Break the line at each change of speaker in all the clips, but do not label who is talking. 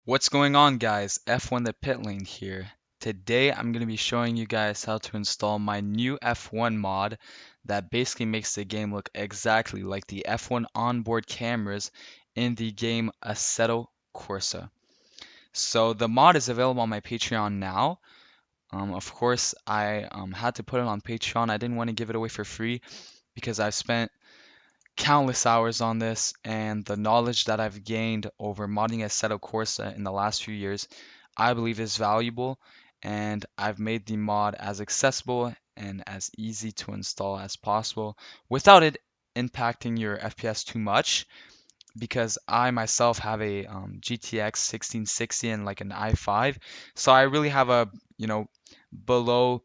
What's going on, guys? F1 the pit lane here. Today I'm going to be showing you guys how to install my new F1 mod that basically makes the game look exactly like the F1 onboard cameras in the game Assetto Corsa. So the mod is available on my Patreon now. Of course, I had to put it on Patreon. I didn't want to give it away for free because I've spent countless hours on this, and the knowledge that I've gained over modding Assetto Corsa in the last few years, I believe is valuable, and I've made the mod as accessible and as easy to install as possible without it impacting your FPS too much because I myself have a GTX 1660 and like an i5, so I really have a, below,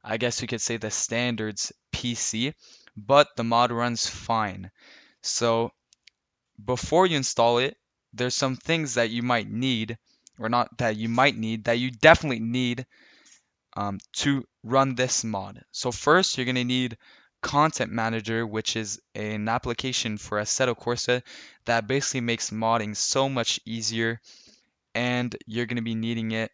I guess you could say, the standards PC, but the mod runs fine. So before you install it, there's some things that you might need, or not that you might need, that you definitely need to run this mod. So first, you're going to need Content Manager, which is an application for Assetto Corsa that basically makes modding so much easier, and you're going to be needing it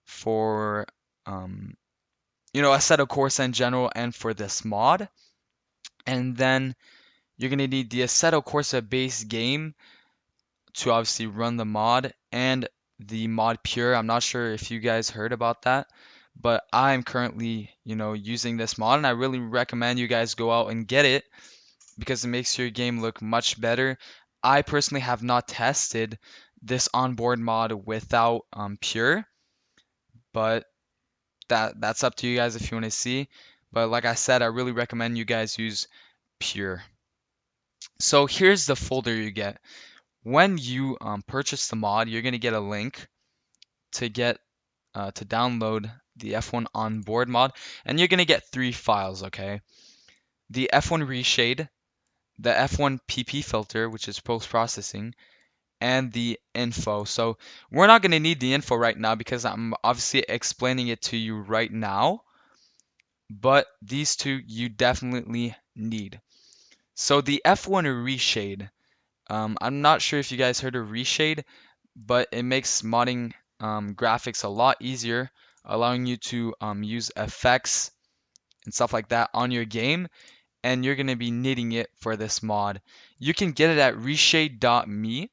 for Assetto Corsa in general and for this mod. And then you're going to need the Assetto Corsa base game to obviously run the mod and the mod pure. I'm not sure if you guys heard about that, but I'm currently, using this mod and I really recommend you guys go out and get it because it makes your game look much better. I personally have not tested this onboard mod without pure, but that's up to you guys if you want to see. But like I said, I really recommend you guys use pure. So here's the folder you get. When you purchase the mod, you're gonna get a link to download the F1 onboard mod, and you're gonna get three files. Okay, the F1 Reshade, the F1 PP filter, which is post processing, and the info. So we're not gonna need the info right now because I'm obviously explaining it to you right now, but these two you definitely need. So the F1 Reshade. I'm not sure if you guys heard of Reshade, but it makes modding graphics a lot easier, allowing you to use effects and stuff like that on your game, and you're going to be needing it for this mod. You can get it at reshade.me.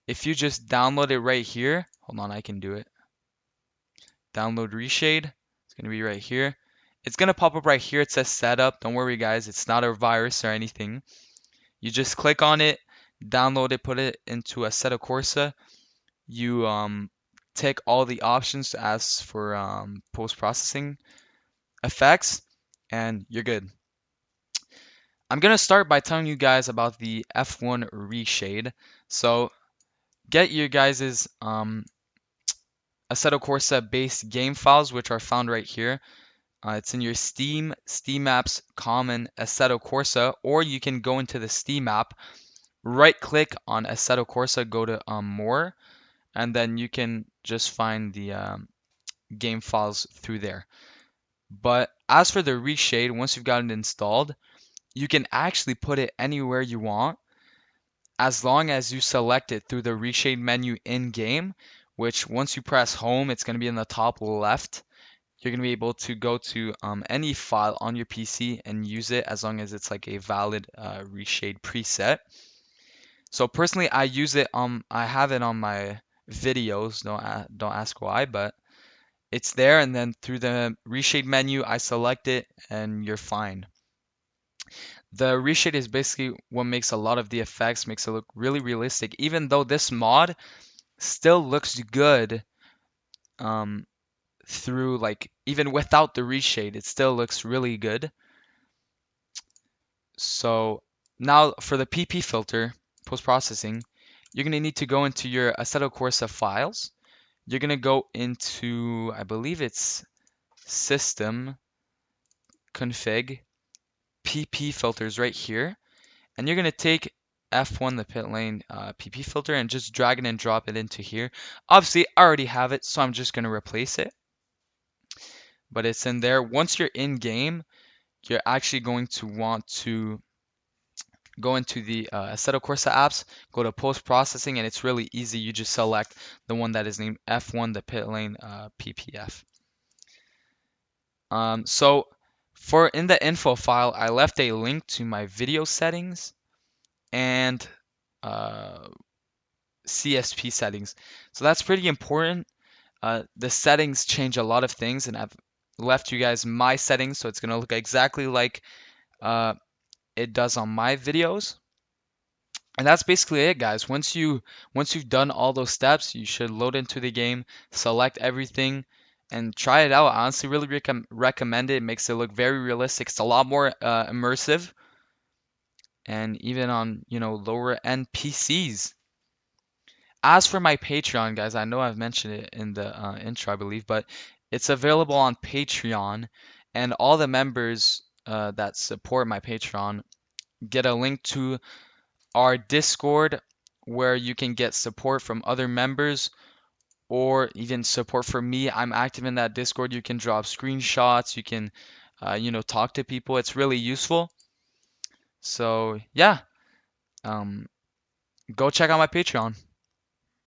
If you just download it right here, hold on, I can do it. Download Reshade. It's going to be right here. It's going to pop up right here. It says setup. Don't worry, guys. It's not a virus or anything. You just click on it, download it, put it into Assetto Corsa. You take all the options to ask for post-processing effects, and you're good. I'm gonna start by telling you guys about the F1 Reshade. So get your guys's Assetto Corsa base game files, which are found right here. It's in your Steam Apps Common Assetto Corsa, or you can go into the Steam app, right-click on Assetto Corsa, go to More, and then you can just find the game files through there. But as for the Reshade, once you've got it installed, you can actually put it anywhere you want as long as you select it through the Reshade menu in game, which once you press home, it's going to be in the top left. You're going to be able to go to any file on your PC and use it as long as it's like a valid Reshade preset. So personally, I use it I have it on my videos. Don't ask why, but it's there, and then through the Reshade menu, I select it, and you're fine. The Reshade is basically what makes a lot of the effects, makes it look really realistic, even though this mod still looks good um, through, like, even without the Reshade, it still looks really good. So now for the PP filter, post-processing, you're going to need to go into your Assetto Corsa files. You're going to go into, I believe it's System, Config, PP filters right here, and you're going to take F1, the pit lane PP filter, and just drag it and drop it into here. Obviously, I already have it, so I'm just going to replace it, but it's in there. Once you're in game, you're actually going to want to go into the Assetto Corsa apps, go to post processing, and it's really easy. You just select the one that is named F1, the pit lane PPF. So for in the info file, I left a link to my video settings and uh, CSP settings. So that's pretty important. The settings change a lot of things, and I've left you guys my settings, so it's gonna look exactly like uh, it does on my videos. And that's basically it, guys. Once you've done all those steps, you should load into the game, select everything, and try it out. I honestly really recommend it. It makes it look very realistic. It's a lot more immersive, and even on lower end PCs. As for my Patreon, guys, I know I've mentioned it in the intro, I believe, but it's available on Patreon, and all the members that support my Patreon get a link to our Discord where you can get support from other members or even support from me. I'm active in that Discord. You can drop screenshots, you can talk to people. It's really useful. So, yeah, um, go check out my Patreon.